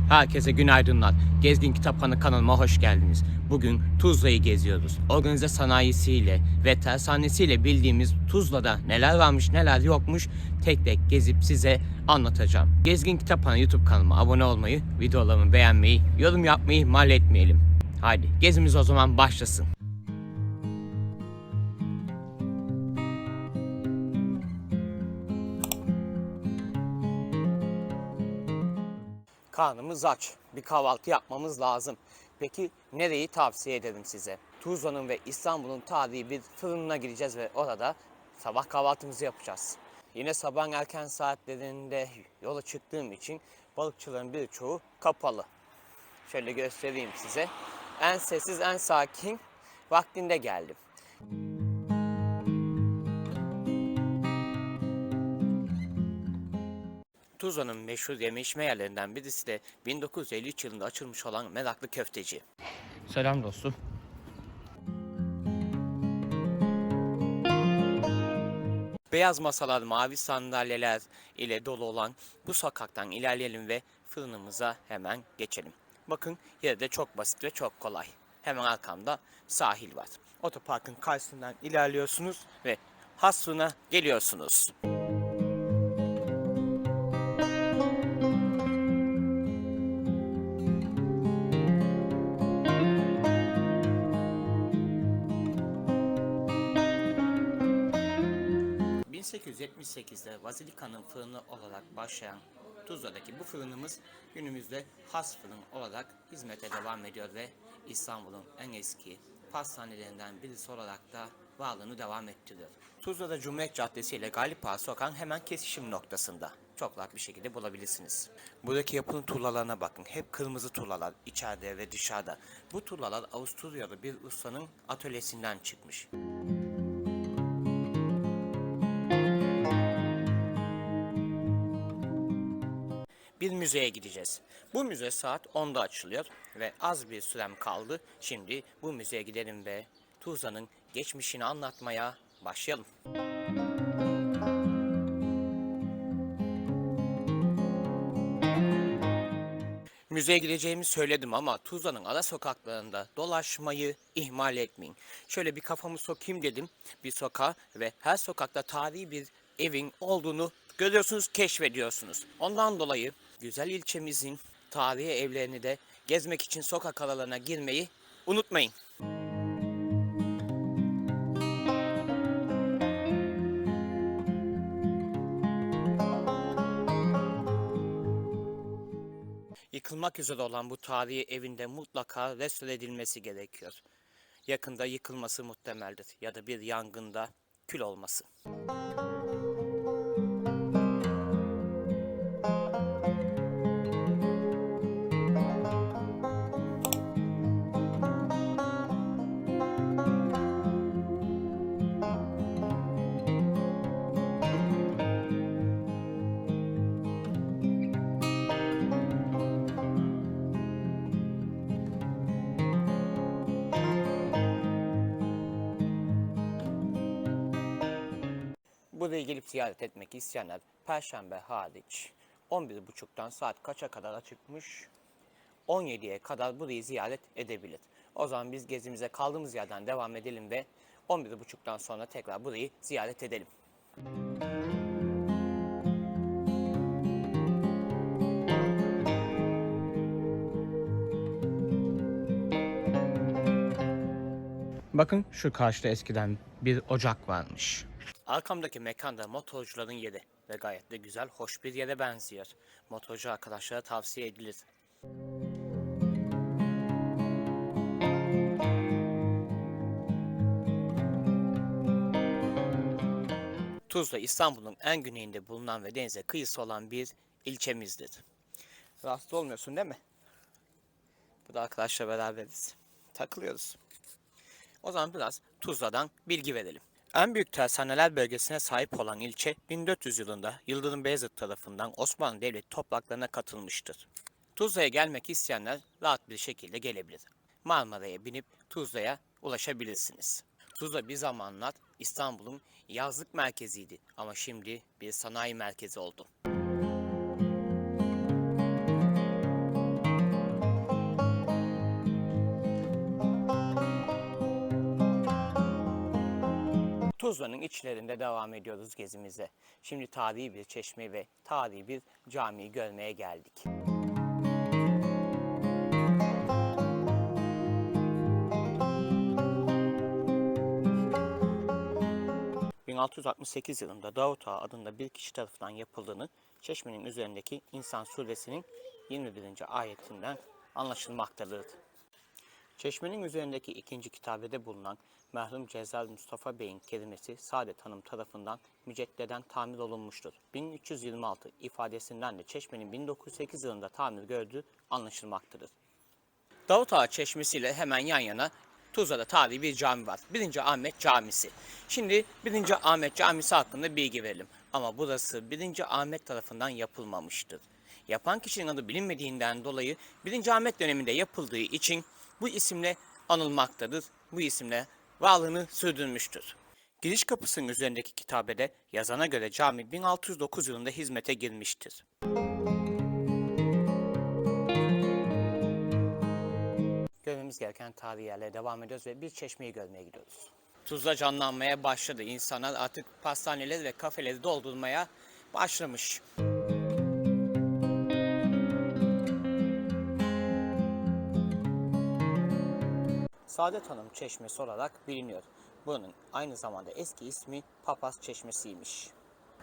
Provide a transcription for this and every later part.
Herkese günaydınlar. Gezgin Kitaphanı kanalıma hoş geldiniz. Bugün Tuzla'yı geziyoruz. Organize sanayisiyle ve tersanesiyle bildiğimiz Tuzla'da neler varmış neler yokmuş tek tek gezip size anlatacağım. Gezgin Kitaphanı YouTube kanalıma abone olmayı, videolarımı beğenmeyi, yorum yapmayı ihmal etmeyelim. Haydi gezimiz o zaman başlasın. Karnımız aç. Bir kahvaltı yapmamız lazım. Peki nereyi tavsiye ederim size? Tuzla'nın ve İstanbul'un tarihi bir fırınına gireceğiz ve orada sabah kahvaltımızı yapacağız. Yine sabahın erken saatlerinde yola çıktığım için balıkçıların birçoğu kapalı. Şöyle göstereyim size. En sessiz, en sakin vaktinde geldim. Tuzla'nın meşhur yeme içme yerlerinden birisi de 1953 yılında açılmış olan Meraklı Köfteci. Selam dostum. Beyaz masalar, mavi sandalyeler ile dolu olan bu sokaktan ilerleyelim ve fırınımıza hemen geçelim. Bakın yeri de çok basit ve çok kolay. Hemen arkamda sahil var. Otoparkın karşısından ilerliyorsunuz ve has fırına geliyorsunuz. 1878'de Vazilika'nın fırını olarak başlayan Tuzla'daki bu fırınımız günümüzde has fırın olarak hizmete devam ediyor ve İstanbul'un en eski pastanelerinden birisi olarak da varlığını devam ettiriyor. Tuzla'da Cumhuriyet Caddesi ile Galip Ağa Sokağı'nın hemen kesişim noktasında çok rahat bir şekilde bulabilirsiniz. Buradaki yapının tuğlalarına bakın. Hep kırmızı tuğlalar içeride ve dışarıda. Bu tuğlalar Avusturyalı bir ustanın atölyesinden çıkmış. Bir müzeye gideceğiz. Bu müze saat 10'da açılıyor ve az bir sürem kaldı. Şimdi bu müzeye gidelim ve Tuzla'nın geçmişini anlatmaya başlayalım. Müzeye gideceğimi söyledim ama Tuzla'nın ara sokaklarında dolaşmayı ihmal etmeyin. Şöyle bir kafamı sokayım dedim bir sokağa ve her sokakta tarihi bir evin olduğunu görüyorsunuz, keşfediyorsunuz. Ondan dolayı güzel ilçemizin tarihi evlerini de gezmek için sokak aralarına girmeyi unutmayın. Yıkılmak üzere olan bu tarihi evinde mutlaka restore edilmesi gerekiyor. Yakında yıkılması muhtemeldir ya da bir yangında kül olması. Buraya gelip ziyaret etmek isteyenler Perşembe hariç 11.30'dan saat kaça kadar açıkmış? 17'ye kadar burayı ziyaret edebilir. O zaman biz gezimize kaldığımız yerden devam edelim ve 11.30'dan sonra tekrar burayı ziyaret edelim. Bakın şu karşıda eskiden bir ocak varmış. Arkamdaki mekanda motorcuların yeri ve gayet de güzel, hoş bir yere benziyor. Motorcu arkadaşlara tavsiye edilir. Tuzla, İstanbul'un en güneyinde bulunan ve denize kıyısı olan bir ilçemizdir. Rahatsız olmuyorsun değil mi? Burada arkadaşla beraberiz. Takılıyoruz. O zaman biraz Tuzla'dan bilgi verelim. En büyük tersaneler bölgesine sahip olan ilçe 1400 yılında Yıldırım Beyazıt tarafından Osmanlı Devleti topraklarına katılmıştır. Tuzla'ya gelmek isteyenler rahat bir şekilde gelebilir. Marmara'ya binip Tuzla'ya ulaşabilirsiniz. Tuzla bir zamanlar İstanbul'un yazlık merkeziydi ama şimdi bir sanayi merkezi oldu. Tuzla'nın içlerinde devam ediyoruz gezimize. Şimdi tarihi bir çeşme ve tarihi bir camiyi görmeye geldik. 1668 yılında Davut Ağa adında bir kişi tarafından yapıldığını çeşmenin üzerindeki İnsan suresinin 21. ayetinden anlaşılmaktadır. Çeşmenin üzerindeki ikinci kitabede bulunan merhum Cezzal Mustafa Bey'in kelimesi Saadet Hanım tarafından müceddeden tamir olunmuştur. 1326 ifadesinden de çeşmenin 1908 yılında tamir gördüğü anlaşılmaktadır. Davut Ağa Çeşmesi ile hemen yan yana Tuzla'da tarihi bir cami var. 1. Ahmet Camisi. Şimdi 1. Ahmet Camisi hakkında bilgi verelim. Ama burası 1. Ahmet tarafından yapılmamıştır. Yapan kişinin adı bilinmediğinden dolayı 1. Ahmet döneminde yapıldığı için bu isimle anılmaktadır. Bu isimle varlığını sürdürmüştür. Giriş kapısının üzerindeki kitabede yazana göre cami 1609 yılında hizmete girmiştir. Görmemiz gereken tarihi yerlere devam ediyoruz ve bir çeşmeyi görmeye gidiyoruz. Tuzla canlanmaya başladı. İnsanlar artık pastaneleri ve kafeleri doldurmaya başlamış. Saadet Hanım Çeşmesi olarak biliniyor. Bunun aynı zamanda eski ismi Papaz Çeşmesi'ymiş.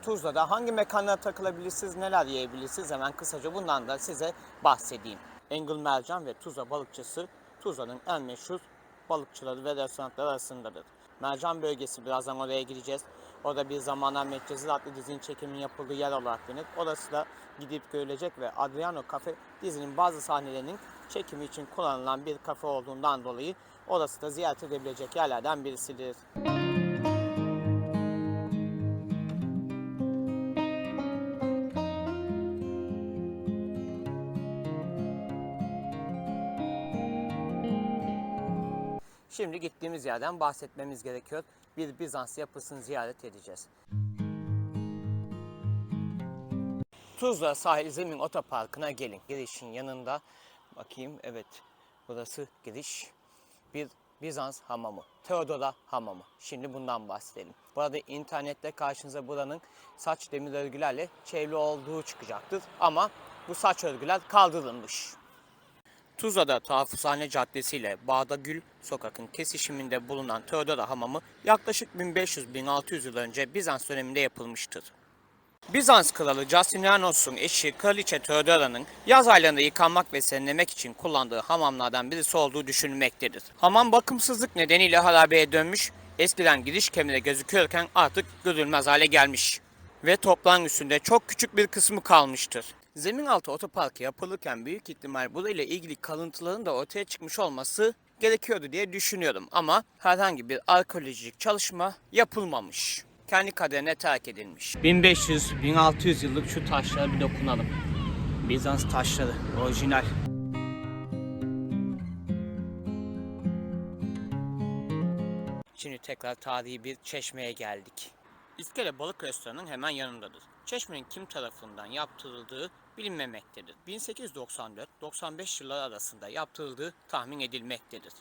Tuzla'da hangi mekanlara takılabilirsiniz, neler yiyebilirsiniz hemen kısaca bundan da size bahsedeyim. Engin Mercan ve Tuzla balıkçısı Tuzla'nın en meşhur balıkçıları ve restoranları arasındadır. Mercan bölgesi, birazdan oraya gideceğiz. Orada bir zamanlar Medcezir adlı dizinin çekiminin yapıldığı yer olarak bilinir. Orası da gidip görülecek ve Adriano Cafe dizinin bazı sahnelerinin çekimi için kullanılan bir kafe olduğundan dolayı orası da ziyaret edebilecek yerlerden birisidir. Şimdi gittiğimiz yerden bahsetmemiz gerekiyor. Bir Bizans yapısını ziyaret edeceğiz. Tuzla Sahil Zemin Otoparkı'na gelin. Girişin yanında, bakayım, evet, burası giriş. Bir Bizans hamamı, Theodora Hamamı. Şimdi bundan bahsedelim. Burada internette karşınıza buranın saç demir örgülerle çevrili olduğu çıkacaktır. Ama bu saç örgüler kaldırılmış. Tuzla'da Tafushane Caddesi ile Bağdagül Sokak'ın kesişiminde bulunan Theodora Hamamı yaklaşık 1500-1600 yıl önce Bizans döneminde yapılmıştır. Bizans kralı Justinianos'un eşi Kraliçe Theodora'nın yaz aylarında yıkanmak ve serinlemek için kullandığı hamamlardan birisi olduğu düşünülmektedir. Hamam bakımsızlık nedeniyle harabeye dönmüş, eskiden giriş kemeri gözüküyorken artık görülmez hale gelmiş ve toprağın üstünde çok küçük bir kısmı kalmıştır. Zeminaltı otoparkı yapılırken büyük ihtimal burayla ilgili kalıntıların da ortaya çıkmış olması gerekiyordu diye düşünüyorum ama herhangi bir arkeolojik çalışma yapılmamış. Kendi kaderine terk edilmiş. 1500-1600 yıllık şu taşlara bir dokunalım. Bizans taşları, orijinal. Şimdi tekrar tarihi bir çeşmeye geldik. İskele Balık Restoranı'nın hemen yanındadır. Çeşmenin kim tarafından yaptırıldığı bilinmemektedir. 1894-95 yılları arasında yaptırıldığı tahmin edilmektedir.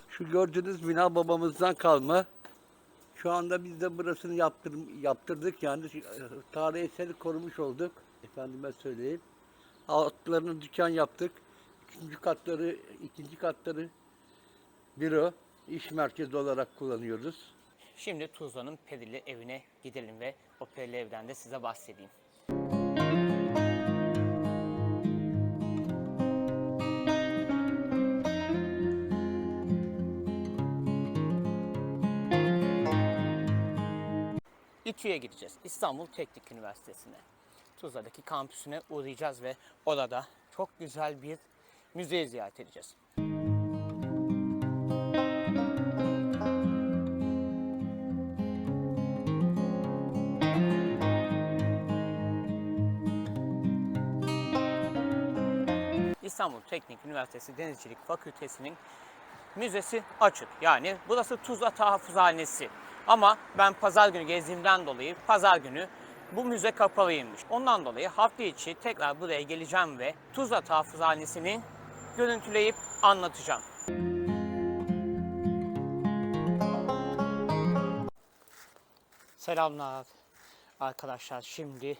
Şu gördüğünüz bina babamızdan kalma. Şu anda biz de burasını yaptırdık, yani tarihi eseri korumuş olduk. Efendime söyleyeyim. Altlarını dükkan yaptık. İkinci katları büro, iş merkezi olarak kullanıyoruz. Şimdi Tuzla'nın perili evine gidelim ve o perili evden de size bahsedeyim. İTÜ'ye gideceğiz. İstanbul Teknik Üniversitesi'ne. Tuzla'daki kampüsüne uğrayacağız ve orada çok güzel bir müzeyi ziyaret edeceğiz. İstanbul Teknik Üniversitesi Denizcilik Fakültesi'nin Müzesi açık. Yani burası Tuzla Tahafuzhanesi. Ama ben pazar günü gezdiğimden dolayı pazar günü bu müze kapalıymış. Ondan dolayı hafta içi tekrar buraya geleceğim ve Tuzla Tahafuzhanesi'ni görüntüleyip anlatacağım. Selamlar arkadaşlar. Şimdi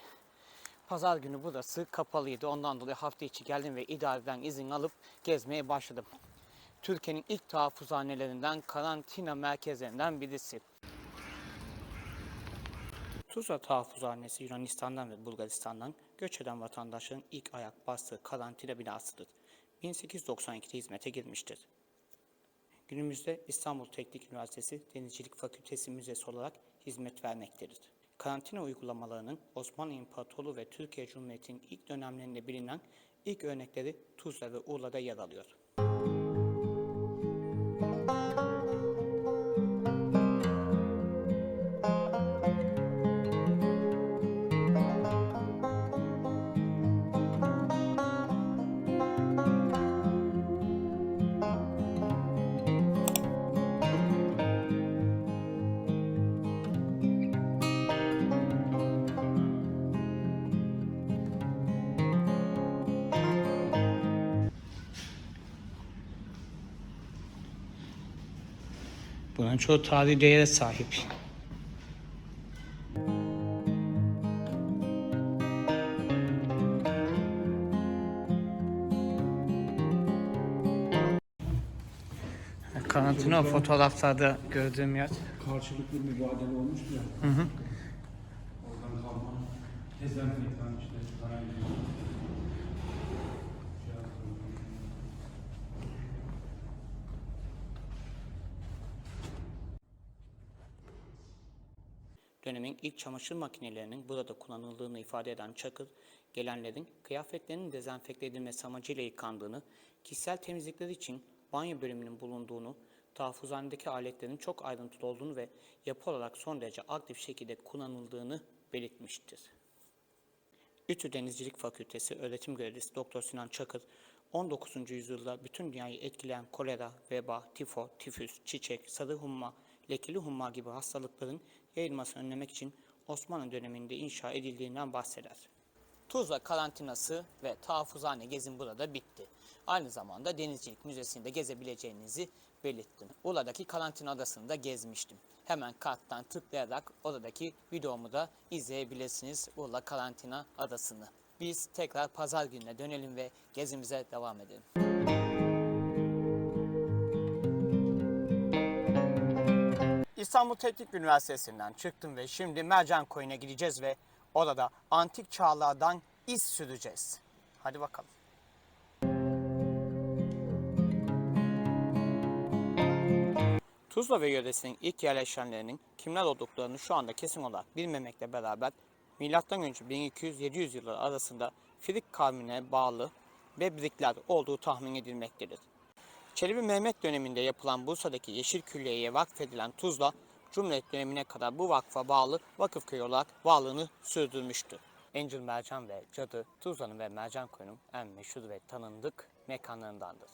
pazar günü burası kapalıydı. Ondan dolayı hafta içi geldim ve idareden izin alıp gezmeye başladım. Türkiye'nin ilk tahafuzhanelerinden, karantina merkezlerinden birisi. Tuzla Tahafuzhanesi Yunanistan'dan ve Bulgaristan'dan göç eden vatandaşların ilk ayak bastığı karantina binasıdır. 1892'de hizmete girmiştir. Günümüzde İstanbul Teknik Üniversitesi Denizcilik Fakültesi Müzesi olarak hizmet vermektedir. Karantina uygulamalarının Osmanlı İmparatorluğu ve Türkiye Cumhuriyeti'nin ilk dönemlerinde bilinen ilk örnekleri Tuzla ve Urla'da yer alıyor. Bunun çoğu tarihi değere sahip. Karantina fotoğraflarda gördüğüm yer. Karşılıklı mübadele olmuş ya. Oradan kalma. Dezenfektan işte. Dönemin ilk çamaşır makinelerinin burada kullanıldığını ifade eden Çakır, gelenlerin kıyafetlerinin dezenfekte edilmesi amacıyla yıkandığını, kişisel temizlikleri için banyo bölümünün bulunduğunu, tahafuzhanedeki aletlerin çok ayrıntılı olduğunu ve yapı olarak son derece aktif şekilde kullanıldığını belirtmiştir. İTÜ Denizcilik Fakültesi öğretim görevlisi Doktor Sinan Çakır, 19. yüzyılda bütün dünyayı etkileyen kolera, veba, tifo, tifüs, çiçek, sarı humma, lekeli humma gibi hastalıkların yayılmasını önlemek için Osmanlı döneminde inşa edildiğinden bahseder. Tuzla karantinası ve tahafuzhane gezim burada bitti. Aynı zamanda Denizcilik Müzesi'ni de gezebileceğinizi belirttim. Urla'daki karantina adasını da gezmiştim. Hemen karttan tıklayarak oradaki videomu da izleyebilirsiniz, Urla Karantina Adası'nı. Biz tekrar pazar gününe dönelim ve gezimize devam edelim. İstanbul Teknik Üniversitesi'nden çıktım ve şimdi Mercankoyun'a gideceğiz ve orada antik çağlardan iz süreceğiz. Hadi bakalım. Tuzla ve yöresinin ilk yerleşenlerinin kimler olduklarını şu anda kesin olarak bilmemekle beraber M.Ö. 1200-700 yılları arasında Frig kavmine bağlı Bebrikler olduğu tahmin edilmektedir. Çelebi Mehmet döneminde yapılan Bursa'daki Yeşil Külliye'ye vakfedilen Tuzla, Cumhuriyet dönemine kadar bu vakfa bağlı vakıfköy olarak varlığını sürdürmüştü. Encir Mercan ve Cadı, Tuzla'nın ve Mercankoyun'un en meşhur ve tanındık mekanlarındandır.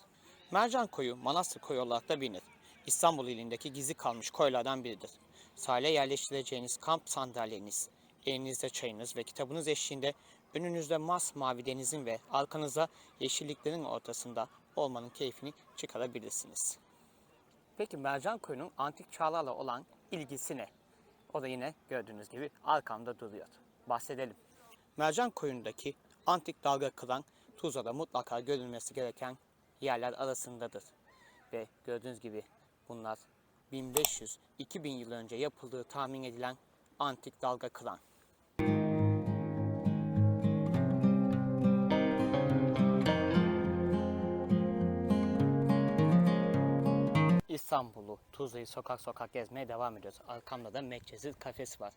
Mercankoyu, Manastır Koyu olarak da bilinir. İstanbul ilindeki gizli kalmış koylardan biridir. Sahile yerleştireceğiniz kamp sandalyeniz, elinizde çayınız ve kitabınız eşliğinde önünüzde masmavi denizin ve arkanızda yeşilliklerin ortasında olmanın keyfini çıkarabilirsiniz. Peki Mercankoyun'un antik çağlarla olan ilgisi ne? O da yine gördüğünüz gibi arkamda duruyor. Bahsedelim. Mercankoyun'daki antik dalga kıran Tuzla'da mutlaka görülmesi gereken yerler arasındadır. Ve gördüğünüz gibi bunlar 1500-2000 yıl önce yapıldığı tahmin edilen antik dalga kıran. İstanbul'u, Tuzla'yı sokak sokak gezmeye devam ediyoruz. Arkamda da Medcezir kafesi var.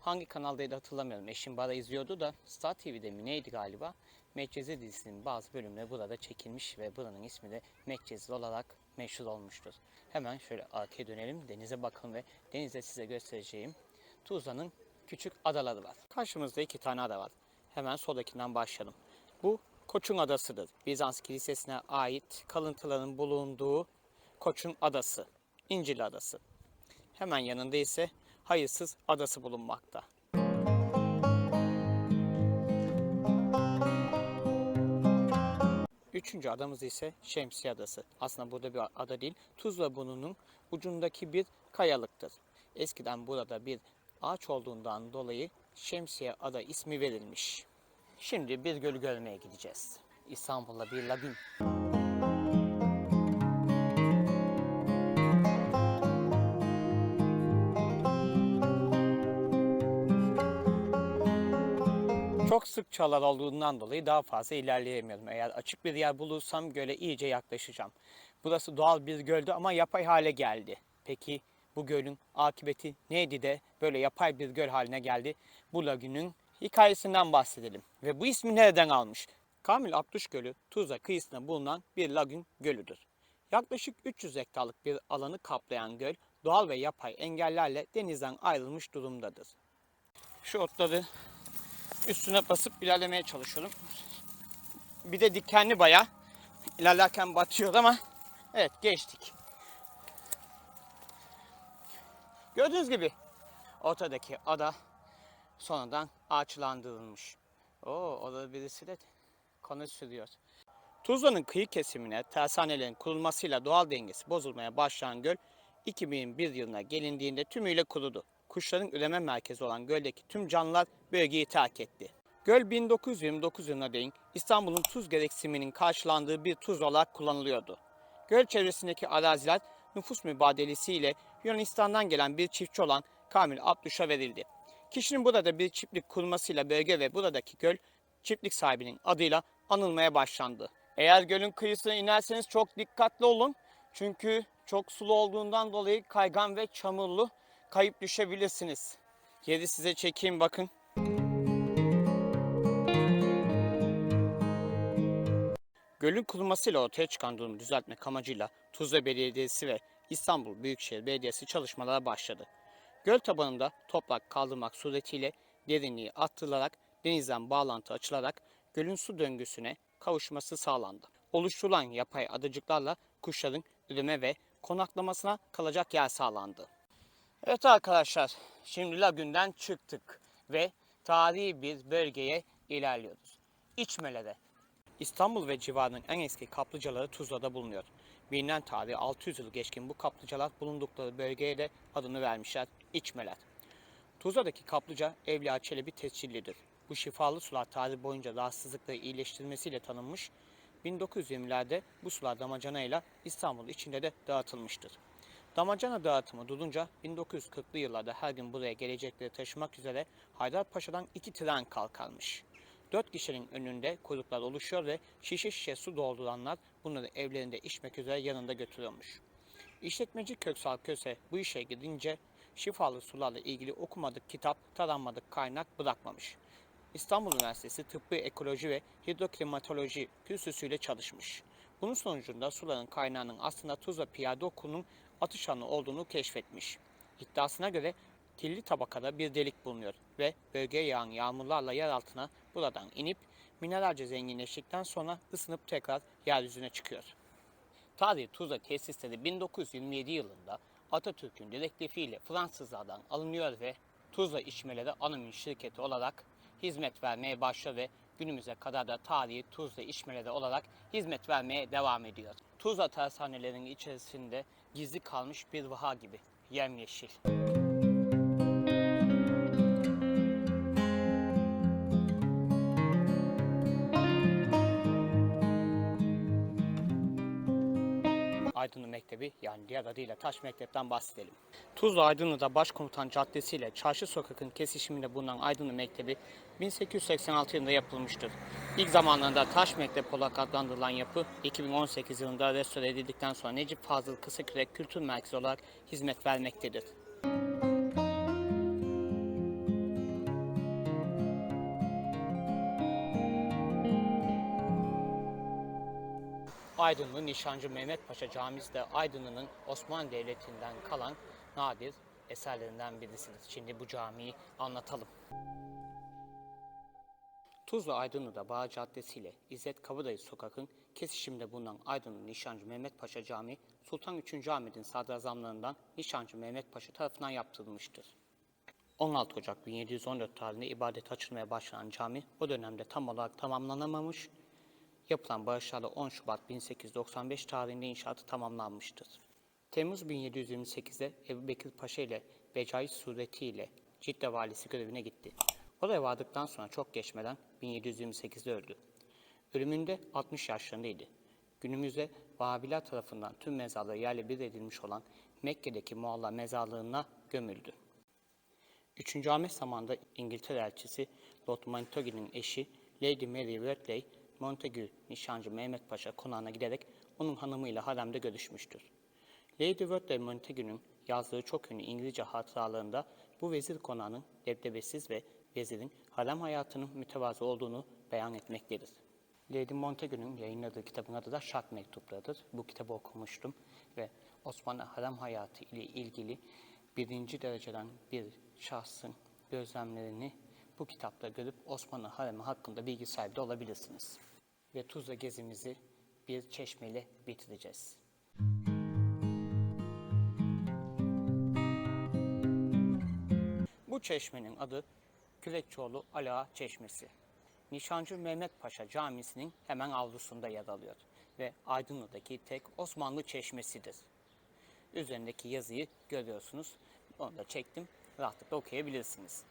Hangi kanaldaydı hatırlamıyorum. Eşim bana izliyordu da Star TV'de mi neydi galiba. Medcezir dizisinin bazı bölümleri burada çekilmiş ve buranın ismi de Medcezir olarak meşhur olmuştur. Hemen şöyle arkaya dönelim, denize bakalım ve denizde size göstereceğim Tuzla'nın küçük adaları var. Karşımızda 2 tane ada var. Hemen soldakinden başlayalım. Bu Koçun Adası'dır. Bizans Kilisesi'ne ait kalıntıların bulunduğu Koç'un adası, İncil Adası. Hemen yanında ise Hayırsız Adası bulunmakta. Üçüncü adamız ise Şemsiye Adası. Aslında burada bir ada değil, Tuzla Burnu'nun ucundaki bir kayalıktır. Eskiden burada bir ağaç olduğundan dolayı Şemsiye Ada ismi verilmiş. Şimdi bir gölü görmeye gideceğiz. İstanbul'da bir lagün. Çok sık çalar olduğundan dolayı daha fazla ilerleyemiyorum. Eğer açık bir yer bulursam göle iyice yaklaşacağım. Burası doğal bir göldü ama yapay hale geldi. Peki bu gölün akıbeti neydi de böyle yapay bir göl haline geldi? Bu lagünün hikayesinden bahsedelim. Ve bu ismi nereden almış? Kamil Abdüş Gölü, Tuzla kıyısında bulunan bir lagün gölüdür. Yaklaşık 300 hektarlık bir alanı kaplayan göl, doğal ve yapay engellerle denizden ayrılmış durumdadır. Şu otları üstüne basıp ilerlemeye çalışıyorum. Bir de dikenli bayağı. İlerlerken batıyor ama evet, geçtik. Gördüğünüz gibi ortadaki ada sonradan ağaçlandırılmış. Orada birisi de konu sürüyor. Tuzla'nın kıyı kesimine tersanelerin kurulmasıyla doğal dengesi bozulmaya başlayan göl 2001 yılına gelindiğinde tümüyle kurudu. Kuşların üreme merkezi olan göldeki tüm canlılar bölgeyi terk etti. Göl 1929 yılına değin İstanbul'un tuz gereksiniminin karşılandığı bir tuz olarak kullanılıyordu. Göl çevresindeki araziler nüfus mübadelesiyle Yunanistan'dan gelen bir çiftçi olan Kamil Abdüş'e verildi. Kişinin burada bir çiftlik kurmasıyla bölge ve buradaki göl çiftlik sahibinin adıyla anılmaya başlandı. Eğer gölün kıyısına inerseniz çok dikkatli olun. Çünkü çok sulu olduğundan dolayı kaygan ve çamurlu, kayıp düşebilirsiniz. Yeri size çekeyim, bakın. Gölün kurulmasıyla ortaya çıkan durumu düzeltmek amacıyla Tuzla Belediyesi ve İstanbul Büyükşehir Belediyesi çalışmalara başladı. Göl tabanında toprak kaldırmak suretiyle derinliği arttırılarak denizden bağlantı açılarak gölün su döngüsüne kavuşması sağlandı. Oluşturulan yapay adacıklarla kuşların üreme ve konaklamasına kalacak yer sağlandı. Evet arkadaşlar, şimdi lagünden çıktık ve tarihi bir bölgeye ilerliyoruz. İçmele'de. İstanbul ve civarının en eski kaplıcaları Tuzla'da bulunuyor. Bilinen tarihi 600 yıl geçkin bu kaplıcalar bulundukları bölgeye de adını vermişler, İçmeler. Tuzla'daki kaplıca Evliya Çelebi tescillidir. Bu şifalı sular tarih boyunca rahatsızlıkları iyileştirmesiyle tanınmış, 1920'lerde bu sular damacanayla İstanbul içinde de dağıtılmıştır. Damacana dağıtımı durunca 1940'lı yıllarda her gün buraya gelecekleri taşımak üzere Haydarpaşa'dan 2 tren kalkarmış. 4 kişinin önünde kuyruklar oluşuyor ve şişe şişe su dolduranlar bunları evlerinde içmek üzere yanında götürüyormuş. İşletmeci Köksal Köse bu işe gidince şifalı sularla ilgili okumadık kitap, taranmadık kaynak bırakmamış. İstanbul Üniversitesi Tıbbi Ekoloji ve Hidroklimatoloji kürsüsüyle çalışmış. Bunun sonucunda suların kaynağının aslında Tuzla Piyade Okulu'nun atış alanı olduğunu keşfetmiş. İddiasına göre kirli tabakada bir delik bulunuyor ve bölgeye yağan yağmurlarla yer altına buradan inip mineralce zenginleştikten sonra ısınıp tekrar yeryüzüne çıkıyor. Tarihi Tuzla tesisleri 1927 yılında Atatürk'ün direktifiyle Fransızlardan alınıyor ve Tuzla İçmeleri Anonim Şirketi olarak hizmet vermeye başlıyor ve günümüze kadar da tarihi Tuzla İçmeleri olarak hizmet vermeye devam ediyor. Tuzla tersanelerinin içerisinde gizli kalmış bir vaha gibi, yemyeşil. Aydınlı Mektebi, yani diğer adıyla Taş Mektep'ten bahsedelim. Tuzla Aydınlı'da Başkomutan Caddesi ile Çarşı Sokak'ın kesişiminde bulunan Aydınlı Mektebi 1886 yılında yapılmıştır. İlk zamanlarında Taş Mektep olarak adlandırılan yapı 2018 yılında restore edildikten sonra Necip Fazıl Kısakürek Kültür Merkezi olarak hizmet vermektedir. Aydınlı Nişancı Mehmet Paşa Camisi de Aydınlı'nın Osmanlı Devleti'nden kalan nadir eserlerinden birisidir. Şimdi bu camiyi anlatalım. Tuzla Aydınlı'da Bağ Caddesi ile İzzet Kabadayı Sokak'ın kesişiminde bulunan Aydınlı Nişancı Mehmet Paşa Camii, Sultan 3. Ahmet'in sadrazamlarından Nişancı Mehmet Paşa tarafından yaptırılmıştır. 16 Ocak 1714 tarihinde ibadet açılmaya başlanan cami o dönemde tam olarak tamamlanamamış, yapılan bağışlarla 10 Şubat 1895 tarihinde inşaatı tamamlanmıştır. Temmuz 1728'de Ebubekir Paşa ile Becai suretiyle Cidde valisi görevine gitti. Oraya vardıktan sonra çok geçmeden 1728'de öldü. Ölümünde 60 yaşlarındaydı. Günümüzde Vahabiler tarafından tüm mezarları yerle bir edilmiş olan Mekke'deki Mualla mezarlığına gömüldü. 3. Ahmet zamanında İngiltere elçisi Lord Montagu'nun eşi Lady Mary Wortley, Montagu nişancı Mehmet Paşa konağına giderek onun hanımıyla haremde görüşmüştür. Lady Wortley Montagu'nun yazdığı çok ünlü İngilizce hatıralarında bu vezir konağının debdebesiz ve vezirin harem hayatının mütevazı olduğunu beyan etmektedir. Lady Montagu'nun yayınladığı kitabın adı da Şark Mektupları'dır. Bu kitabı okumuştum ve Osmanlı harem hayatı ile ilgili birinci dereceden bir şahsın gözlemlerini bu kitapta görüp Osmanlı haremi hakkında bilgi sahibi de olabilirsiniz. Ve Tuzla gezimizi bir çeşmeyle bitireceğiz. Bu çeşmenin adı Kürekçioğlu Ala Çeşmesi. Nişancı Mehmet Paşa Camisi'nin hemen avlusunda yer alıyor ve Aydınlı'daki tek Osmanlı çeşmesidir. Üzerindeki yazıyı görüyorsunuz. Onu da çektim. Rahatlıkla okuyabilirsiniz.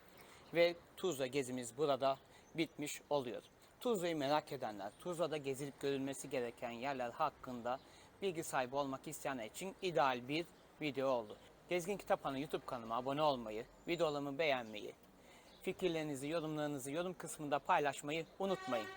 Ve Tuzla gezimiz burada bitmiş oluyor. Tuzla'yı merak edenler, Tuzla'da gezilip görülmesi gereken yerler hakkında bilgi sahibi olmak isteyenler için ideal bir video oldu. Gezgin Kitaphanı YouTube kanalıma abone olmayı, videolarımı beğenmeyi, fikirlerinizi, yorumlarınızı yorum kısmında paylaşmayı unutmayın.